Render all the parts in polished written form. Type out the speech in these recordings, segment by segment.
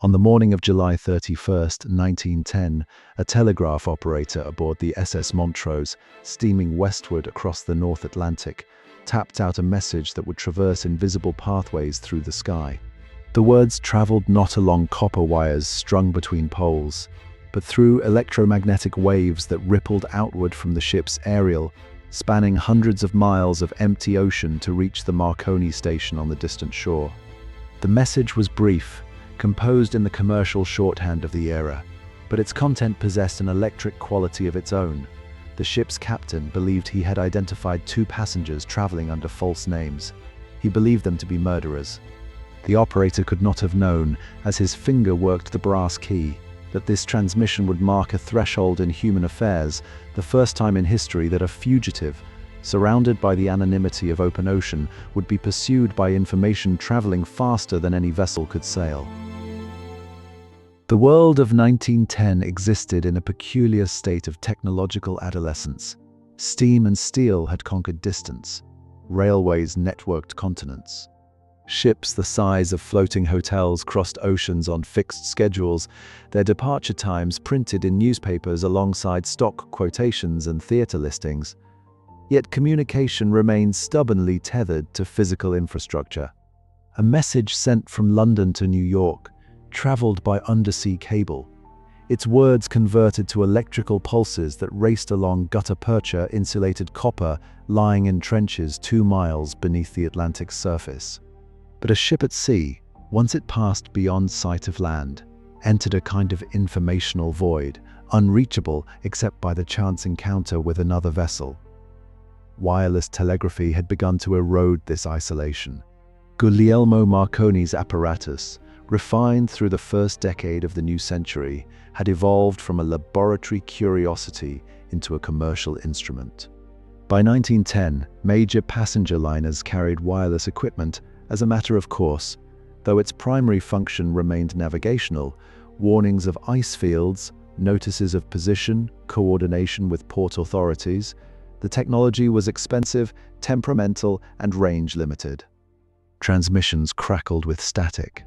On the morning of July 31, 1910, a telegraph operator aboard the SS Montrose, steaming westward across the North Atlantic, tapped out a message that would traverse invisible pathways through the sky. The words traveled not along copper wires strung between poles, but through electromagnetic waves that rippled outward from the ship's aerial, spanning hundreds of miles of empty ocean to reach the Marconi station on the distant shore. The message was brief, composed in the commercial shorthand of the era, but its content possessed an electric quality of its own. The ship's captain believed he had identified two passengers traveling under false names. He believed them to be murderers. The operator could not have known, as his finger worked the brass key, that this transmission would mark a threshold in human affairs, the first time in history that a fugitive, surrounded by the anonymity of open ocean, would be pursued by information traveling faster than any vessel could sail. The world of 1910 existed in a peculiar state of technological adolescence. Steam and steel had conquered distance. Railways networked continents. Ships the size of floating hotels crossed oceans on fixed schedules, their departure times printed in newspapers alongside stock quotations and theater listings. Yet communication remained stubbornly tethered to physical infrastructure. A message sent from London to New York traveled by undersea cable, its words converted to electrical pulses that raced along gutta-percha insulated copper lying in trenches 2 miles beneath the Atlantic's surface. But a ship at sea, once it passed beyond sight of land, entered a kind of informational void, unreachable except by the chance encounter with another vessel. Wireless telegraphy had begun to erode this isolation. Guglielmo Marconi's apparatus, refined through the first decade of the new century, had evolved from a laboratory curiosity into a commercial instrument. By 1910, major passenger liners carried wireless equipment as a matter of course, though its primary function remained navigational. Warnings of ice fields, notices of position, coordination with port authorities. The technology was expensive, temperamental, and range-limited. Transmissions crackled with static.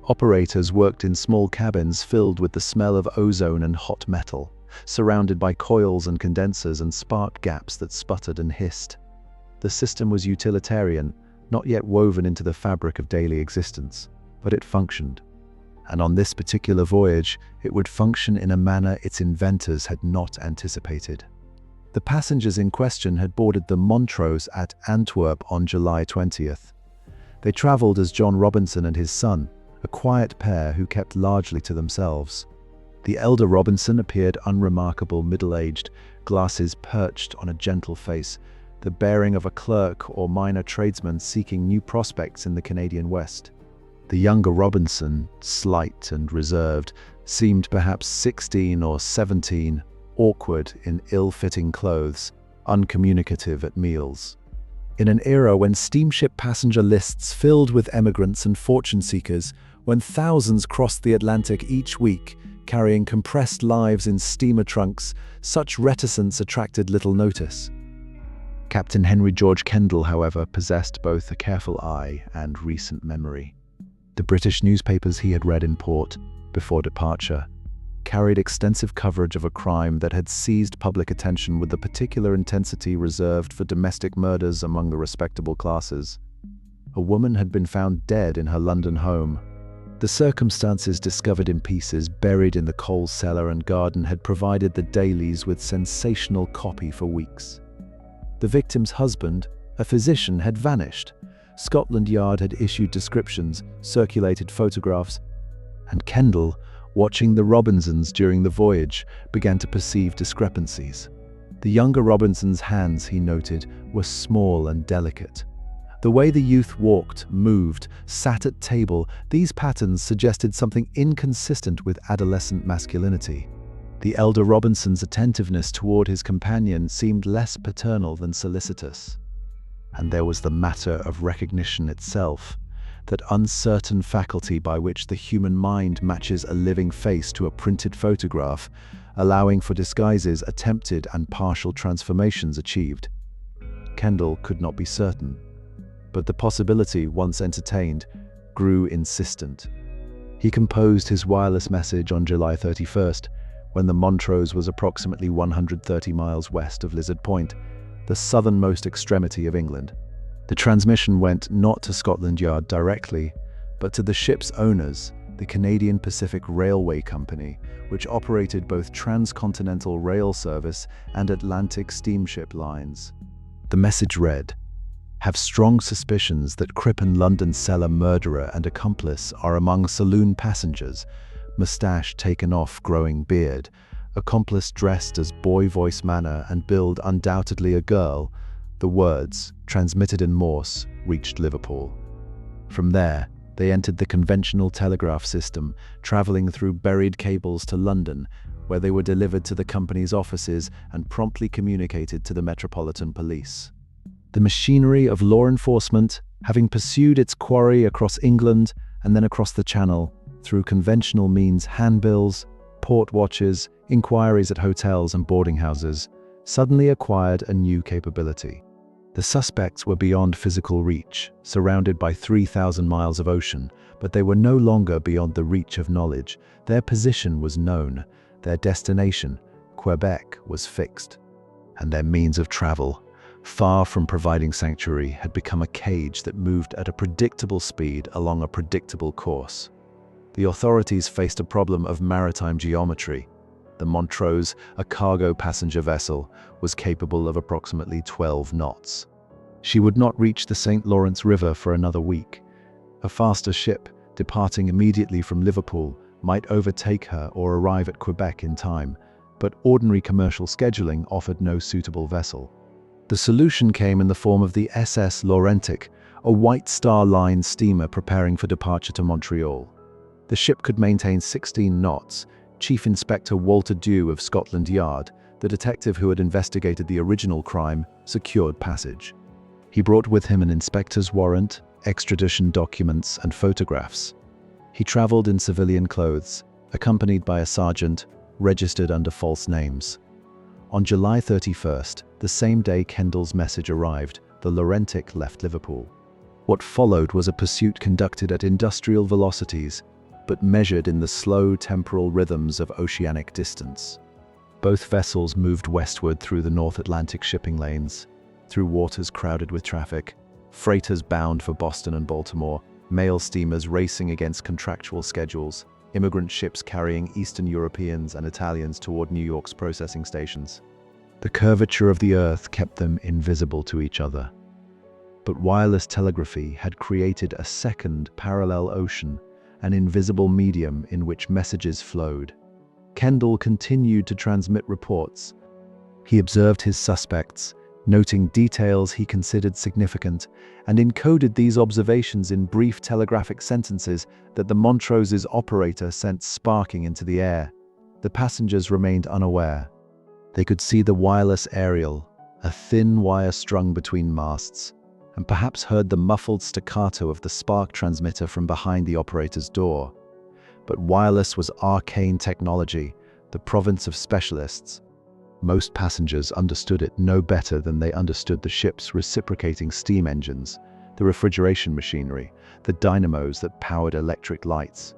Operators worked in small cabins filled with the smell of ozone and hot metal, surrounded by coils and condensers and spark gaps that sputtered and hissed. The system was utilitarian, not yet woven into the fabric of daily existence, but it functioned. And on this particular voyage, it would function in a manner its inventors had not anticipated. The passengers in question had boarded the Montrose at Antwerp on July 20th. They traveled as John Robinson and his son, a quiet pair who kept largely to themselves. The elder Robinson appeared unremarkable, middle-aged, glasses perched on a gentle face, the bearing of a clerk or minor tradesman seeking new prospects in the Canadian West. The younger Robinson, slight and reserved, seemed perhaps 16 or 17, awkward in ill-fitting clothes, uncommunicative at meals. In an era when steamship passenger lists filled with emigrants and fortune-seekers, when thousands crossed the Atlantic each week, carrying compressed lives in steamer trunks, such reticence attracted little notice. Captain Henry George Kendall, however, possessed both a careful eye and recent memory. The British newspapers he had read in port, before departure, carried extensive coverage of a crime that had seized public attention with the particular intensity reserved for domestic murders among the respectable classes. A woman had been found dead in her London home. The circumstances discovered in pieces buried in the coal cellar and garden had provided the dailies with sensational copy for weeks. The victim's husband, a physician, had vanished. Scotland Yard had issued descriptions, circulated photographs, and Kendall, watching the Robinsons during the voyage, began to perceive discrepancies. The younger Robinson's hands, he noted, were small and delicate. The way the youth walked, moved, sat at table, these patterns suggested something inconsistent with adolescent masculinity. The elder Robinson's attentiveness toward his companion seemed less paternal than solicitous. And there was the matter of recognition itself, that uncertain faculty by which the human mind matches a living face to a printed photograph, allowing for disguises attempted and partial transformations achieved. Kendall could not be certain, but the possibility, once entertained, grew insistent. He composed his wireless message on July 31st, when the Montrose was approximately 130 miles west of Lizard Point, the southernmost extremity of England. The transmission went not to Scotland Yard directly, but to the ship's owners, the Canadian Pacific Railway Company, which operated both transcontinental rail service and Atlantic steamship lines. The message read, "Have strong suspicions that Crippen London cellar murderer and accomplice are among saloon passengers, moustache taken off, growing beard, accomplice dressed as boy voice manner and build undoubtedly a girl." The words, transmitted in Morse, reached Liverpool. From there, they entered the conventional telegraph system, traveling through buried cables to London, where they were delivered to the company's offices and promptly communicated to the Metropolitan Police. The machinery of law enforcement, having pursued its quarry across England and then across the Channel, through conventional means, handbills, port watches, inquiries at hotels and boarding houses, suddenly acquired a new capability. The suspects were beyond physical reach, surrounded by 3,000 miles of ocean, but they were no longer beyond the reach of knowledge. Their position was known, their destination, Quebec, was fixed, and their means of travel, far from providing sanctuary, had become a cage that moved at a predictable speed along a predictable course. The authorities faced a problem of maritime geometry. The Montrose, a cargo passenger vessel, was capable of approximately 12 knots. She would not reach the St. Lawrence River for another week. A faster ship, departing immediately from Liverpool, might overtake her or arrive at Quebec in time, but ordinary commercial scheduling offered no suitable vessel. The solution came in the form of the SS Laurentic, a White Star Line steamer preparing for departure to Montreal. The ship could maintain 16 knots. Chief Inspector Walter Dew of Scotland Yard, the detective who had investigated the original crime, secured passage. He brought with him an inspector's warrant, extradition documents, and photographs. He traveled in civilian clothes, accompanied by a sergeant, registered under false names. On July 31st, the same day Kendall's message arrived, the Laurentic left Liverpool. What followed was a pursuit conducted at industrial velocities, but measured in the slow temporal rhythms of oceanic distance. Both vessels moved westward through the North Atlantic shipping lanes, through waters crowded with traffic, freighters bound for Boston and Baltimore, mail steamers racing against contractual schedules, immigrant ships carrying Eastern Europeans and Italians toward New York's processing stations. The curvature of the Earth kept them invisible to each other. But wireless telegraphy had created a second parallel ocean, an invisible medium in which messages flowed. Kendall continued to transmit reports. He observed his suspects, noting details he considered significant, and encoded these observations in brief telegraphic sentences that the Montrose's operator sent sparking into the air. The passengers remained unaware. They could see the wireless aerial, a thin wire strung between masts, and perhaps heard the muffled staccato of the spark transmitter from behind the operator's door. But wireless was arcane technology, the province of specialists. Most passengers understood it no better than they understood the ship's reciprocating steam engines, the refrigeration machinery, the dynamos that powered electric lights.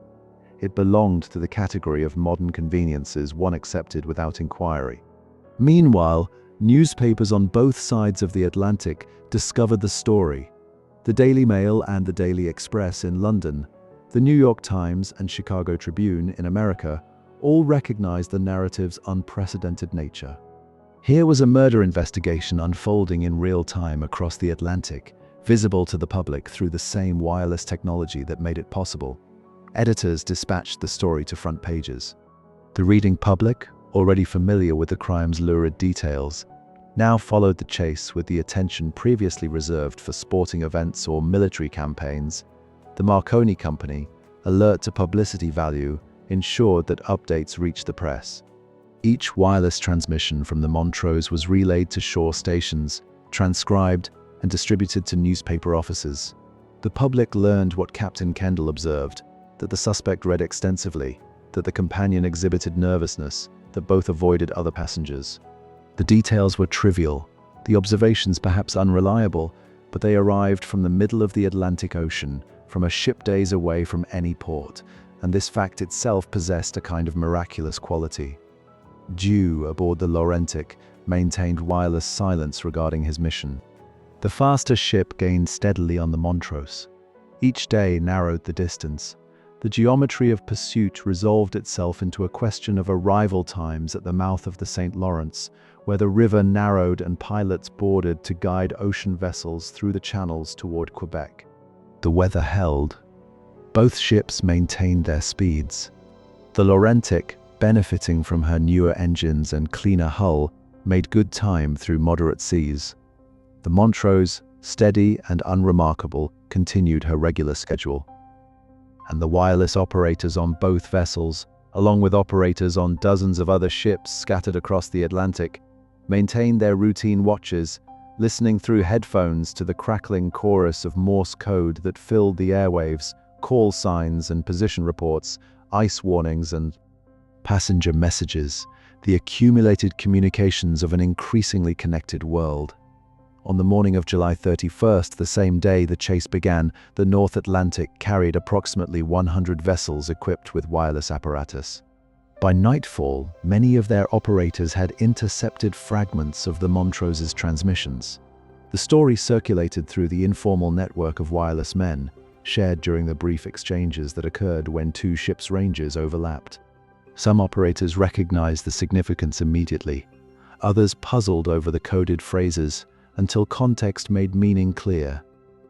It belonged to the category of modern conveniences one accepted without inquiry. Meanwhile, newspapers on both sides of the Atlantic discovered the story. The Daily Mail and the Daily Express in London, the New York Times and Chicago Tribune in America, all recognized the narrative's unprecedented nature. Here was a murder investigation unfolding in real time across the Atlantic, visible to the public through the same wireless technology that made it possible. Editors dispatched the story to front pages. The reading public, already familiar with the crime's lurid details, now followed the chase with the attention previously reserved for sporting events or military campaigns. The Marconi Company, alert to publicity value, ensured that updates reached the press. Each wireless transmission from the Montrose was relayed to shore stations, transcribed, and distributed to newspaper offices. The public learned what Captain Kendall observed, that the suspect read extensively, that the companion exhibited nervousness, that both avoided other passengers. The details were trivial, the observations perhaps unreliable, but they arrived from the middle of the Atlantic Ocean, from a ship days away from any port, and this fact itself possessed a kind of miraculous quality. Dew, aboard the Laurentic, maintained wireless silence regarding his mission. The faster ship gained steadily on the Montrose. Each day narrowed the distance. The geometry of pursuit resolved itself into a question of arrival times at the mouth of the St. Lawrence, where the river narrowed and pilots boarded to guide ocean vessels through the channels toward Quebec. The weather held. Both ships maintained their speeds. The Laurentic, benefiting from her newer engines and cleaner hull, made good time through moderate seas. The Montrose, steady and unremarkable, continued her regular schedule. And the wireless operators on both vessels, along with operators on dozens of other ships scattered across the Atlantic, maintained their routine watches, listening through headphones to the crackling chorus of Morse code that filled the airwaves, call signs and position reports, ice warnings and passenger messages, the accumulated communications of an increasingly connected world. On the morning of July 31st, the same day the chase began, the North Atlantic carried approximately 100 vessels equipped with wireless apparatus. By nightfall, many of their operators had intercepted fragments of the Montrose's transmissions. The story circulated through the informal network of wireless men, shared during the brief exchanges that occurred when two ships' ranges overlapped. Some operators recognized the significance immediately. Others puzzled over the coded phrases until context made meaning clear.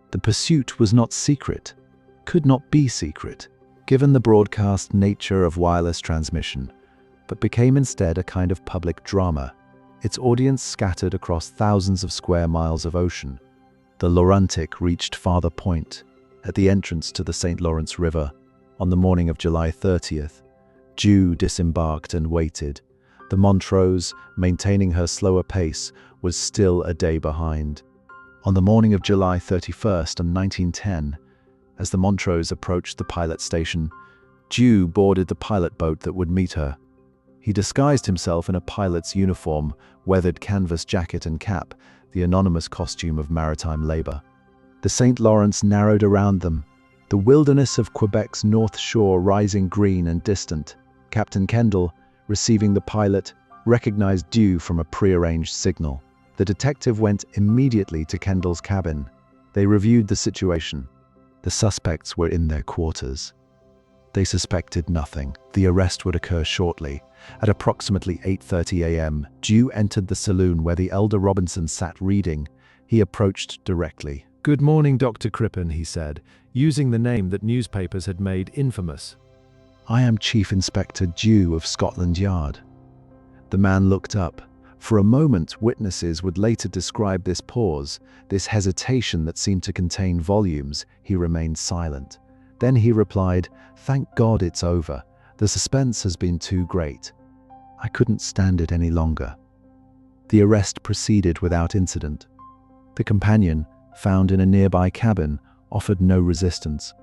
The pursuit was not secret, could not be secret, given the broadcast nature of wireless transmission, but became instead a kind of public drama, its audience scattered across thousands of square miles of ocean. The Laurentic reached Father Point, at the entrance to the St. Lawrence River, on the morning of July 30th. Dew disembarked and waited. The Montrose, maintaining her slower pace, was still a day behind. On the morning of July 31st in 1910, as the Montrose approached the pilot station, Dew boarded the pilot boat that would meet her. He disguised himself in a pilot's uniform, weathered canvas jacket and cap, the anonymous costume of maritime labor. The St. Lawrence narrowed around them, the wilderness of Quebec's north shore rising green and distant. Captain Kendall, receiving the pilot, recognized Dew from a prearranged signal. The detective went immediately to Kendall's cabin. They reviewed the situation. The suspects were in their quarters. They suspected nothing. The arrest would occur shortly. At approximately 8:30 a.m., Dew entered the saloon where the elder Robinson sat reading. He approached directly. "Good morning, Dr. Crippen," he said, using the name that newspapers had made infamous. "I am Chief Inspector Dew of Scotland Yard." The man looked up. For a moment, witnesses would later describe this pause, this hesitation that seemed to contain volumes. He remained silent. Then he replied, "Thank God it's over. The suspense has been too great. I couldn't stand it any longer." The arrest proceeded without incident. The companion, found in a nearby cabin, offered no resistance.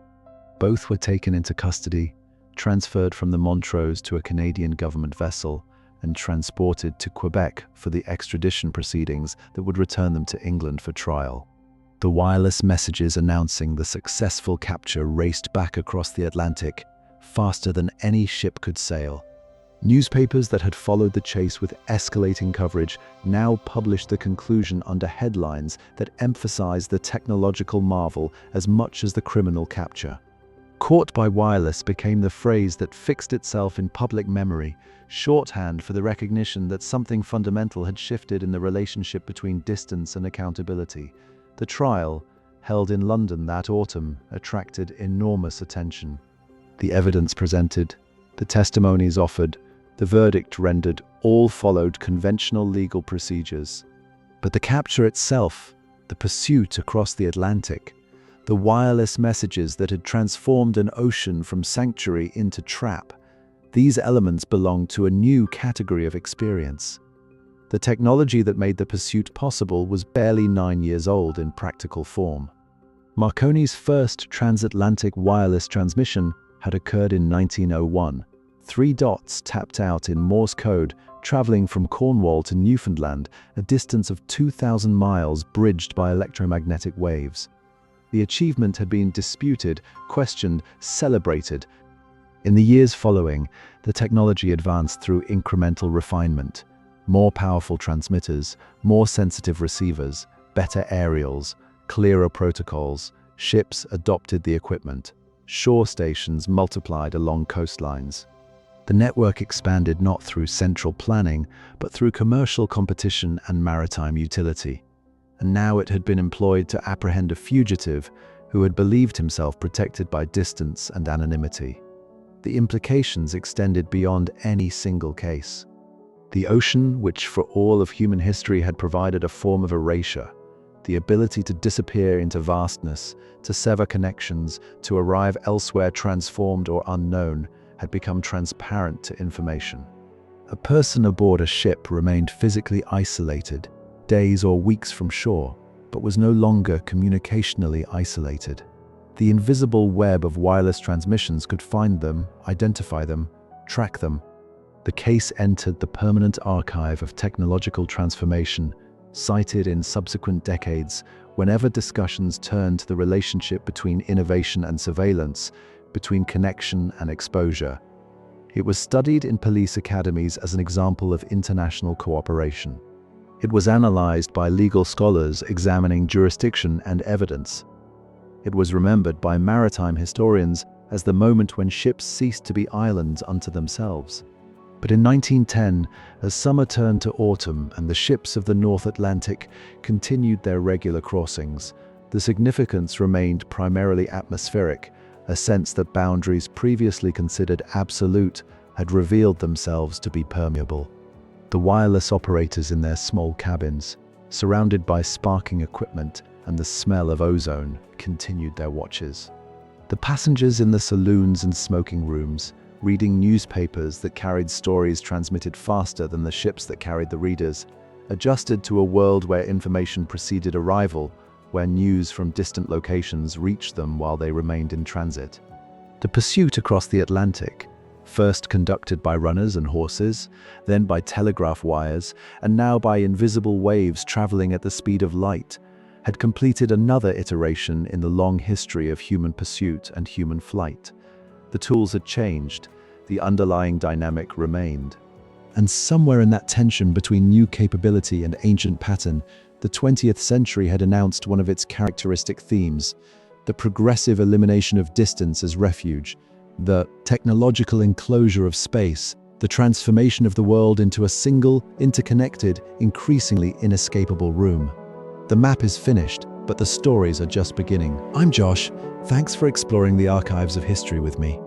Both were taken into custody, transferred from the Montrose to a Canadian government vessel, and transported to Quebec for the extradition proceedings that would return them to England for trial. The wireless messages announcing the successful capture raced back across the Atlantic, faster than any ship could sail. Newspapers that had followed the chase with escalating coverage now published the conclusion under headlines that emphasized the technological marvel as much as the criminal capture. "Caught by wireless" became the phrase that fixed itself in public memory, shorthand for the recognition that something fundamental had shifted in the relationship between distance and accountability. The trial, held in London that autumn, attracted enormous attention. The evidence presented, the testimonies offered, the verdict rendered, all followed conventional legal procedures. But the capture itself, the pursuit across the Atlantic, the wireless messages that had transformed an ocean from sanctuary into trap, these elements belonged to a new category of experience. The technology that made the pursuit possible was barely 9 years old in practical form. Marconi's first transatlantic wireless transmission had occurred in 1901. 3 dots tapped out in Morse code, traveling from Cornwall to Newfoundland, a distance of 2,000 miles bridged by electromagnetic waves. The achievement had been disputed, questioned, celebrated, In the years following, the technology advanced through incremental refinement. More powerful transmitters, more sensitive receivers, better aerials, clearer protocols. Ships adopted the equipment. Shore stations multiplied along coastlines. The network expanded not through central planning, but through commercial competition and maritime utility. And now it had been employed to apprehend a fugitive who had believed himself protected by distance and anonymity. The implications extended beyond any single case. The ocean, which for all of human history had provided a form of erasure, the ability to disappear into vastness, to sever connections, to arrive elsewhere transformed or unknown, had become transparent to information. A person aboard a ship remained physically isolated, days or weeks from shore, but was no longer communicationally isolated. The invisible web of wireless transmissions could find them, identify them, track them. The case entered the permanent archive of technological transformation, cited in subsequent decades whenever discussions turned to the relationship between innovation and surveillance, between connection and exposure. It was studied in police academies as an example of international cooperation. It was analyzed by legal scholars examining jurisdiction and evidence. It was remembered by maritime historians as the moment when ships ceased to be islands unto themselves. But in 1910, as summer turned to autumn and the ships of the North Atlantic continued their regular crossings, the significance remained primarily atmospheric, a sense that boundaries previously considered absolute had revealed themselves to be permeable. The wireless operators in their small cabins, surrounded by sparking equipment and the smell of ozone, continued their watches. The passengers in the saloons and smoking rooms, reading newspapers that carried stories transmitted faster than the ships that carried the readers, adjusted to a world where information preceded arrival, where news from distant locations reached them while they remained in transit. The pursuit across the Atlantic, first conducted by runners and horses, then by telegraph wires, and now by invisible waves traveling at the speed of light, had completed another iteration in the long history of human pursuit and human flight. The tools had changed, the underlying dynamic remained. And somewhere in that tension between new capability and ancient pattern, the 20th century had announced one of its characteristic themes: the progressive elimination of distance as refuge, the technological enclosure of space, the transformation of the world into a single, interconnected, increasingly inescapable room. The map is finished, but the stories are just beginning. I'm Josh. Thanks for exploring the archives of history with me.